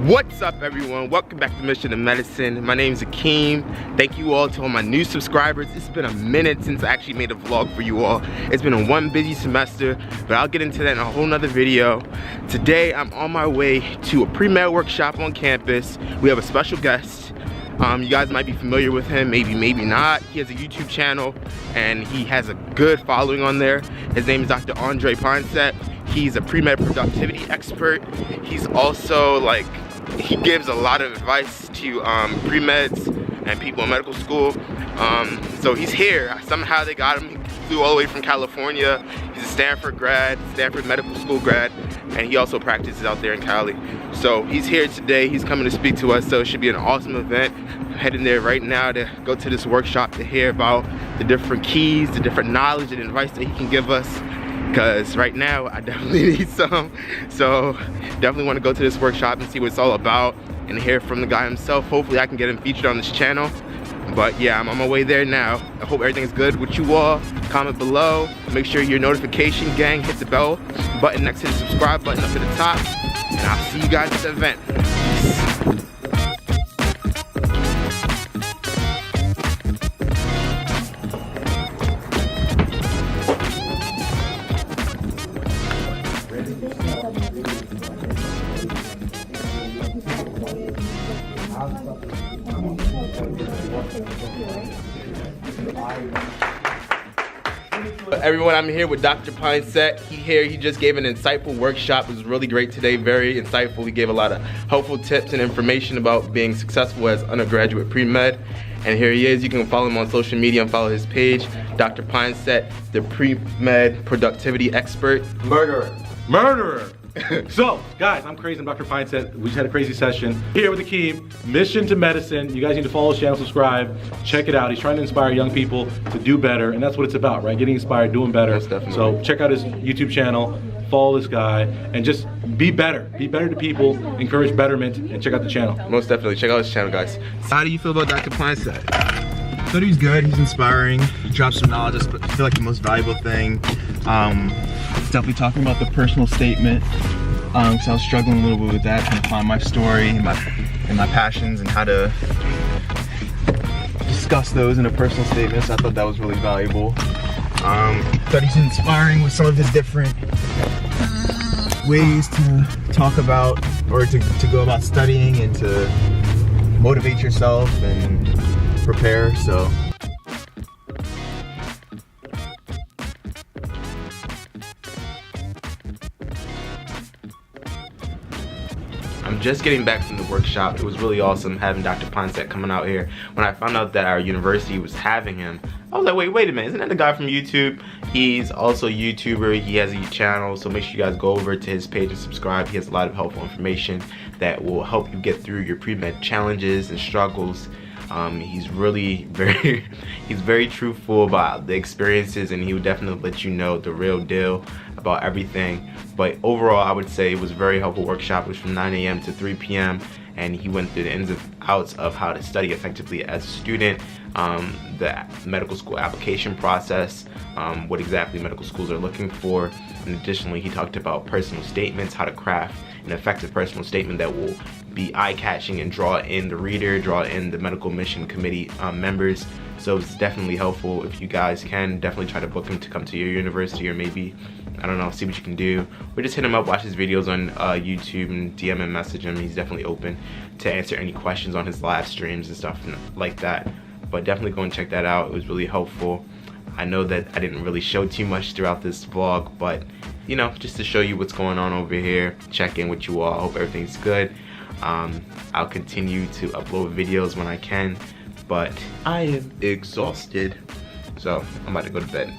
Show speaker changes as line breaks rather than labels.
What's up, everyone? Welcome back to Mission to Medicine. My name is Akeem. Thank you all to all my new subscribers. It's been a minute since I actually made a vlog for you all. It's been a one busy semester, but I'll get into that in a whole nother video. Today I'm on my way to a pre-med workshop on campus. We have a special guest. You guys might be familiar with him, maybe not. He has a YouTube channel and he has a good following on there. His name is Dr. Pinesett. He's a pre-med productivity expert. He's also he gives a lot of advice to pre-meds and people in medical school. So he's here. Somehow they got him. He flew all the way from California. He's a Stanford medical school grad, and he also practices out there in Cali. So he's here today. He's coming to speak to us, so it should be an awesome event. I'm heading there right now to go to this workshop to hear about the different keys, the different knowledge and advice that he can give us. Because right now I definitely need some. So definitely want to go to this workshop and see what it's all about and hear from the guy himself. Hopefully I can get him featured on this channel. But yeah, I'm on my way there now. I hope everything's good with you all. Comment below. Make sure your notification gang hit the bell button next to the subscribe button up at the top. And I'll see you guys at the event. Everyone, I'm here with Dr. Pinesett. He just gave an insightful workshop. It was really great today, very insightful. He gave a lot of helpful tips and information about being successful as undergraduate pre-med. And here he is. You can follow him on social media and follow his page. Dr. Pinesett, the pre-med productivity expert.
Murderer. So, guys, I'm crazy. I'm Dr. Pinesett. We just had a crazy session here with Akeem. Mission to Medicine. You guys need to follow his channel, subscribe, check it out. He's trying to inspire young people to do better, and that's what it's about, right? Getting inspired, doing better.
Most definitely.
So check out his YouTube channel, follow this guy, and just be better. Be better to people, encourage betterment, and check out the channel.
Most definitely. Check out his channel, guys. How do you feel about Dr. Pinesett?
I thought he was good. He's inspiring. He drops some knowledge. I feel like the most valuable thing. Definitely talking about the personal statement. Because I was struggling a little bit with that, trying to find my story and my passions and how to discuss those in a personal statement. So I thought that was really valuable. Thought he's inspiring with some of his different ways to talk about or to go about studying and to motivate yourself and prepare. So.
I'm just getting back from the workshop. It was really awesome having Dr. Pinesett coming out here. When I found out that our university was having him, I was like, wait a minute, isn't that the guy from YouTube? He's also a YouTuber, he has a channel, so make sure you guys go over to his page and subscribe. He has a lot of helpful information that will help you get through your pre-med challenges and struggles. He's really very truthful about the experiences, and he would definitely let you know the real deal about everything. But overall, I would say it was a very helpful workshop. It was from 9 a.m. to 3 p.m. and he went through the ins and outs of how to study effectively as a student, the medical school application process, what exactly medical schools are looking for. And additionally, he talked about personal statements, how to craft an effective personal statement that will be eye-catching and draw in the reader, draw in the medical mission committee members. So it's definitely helpful. If you guys can, definitely try to book him to come to your university, or maybe, I don't know, see what you can do. Or just hit him up, watch his videos on YouTube and DM and message him. He's definitely open to answer any questions on his live streams and stuff like that. But definitely go and check that out. It was really helpful. I know that I didn't really show too much throughout this vlog, but you know, just to show you what's going on over here, check in with you all. I hope everything's good. I'll continue to upload videos when I can, but I am exhausted, so I'm about to go to bed.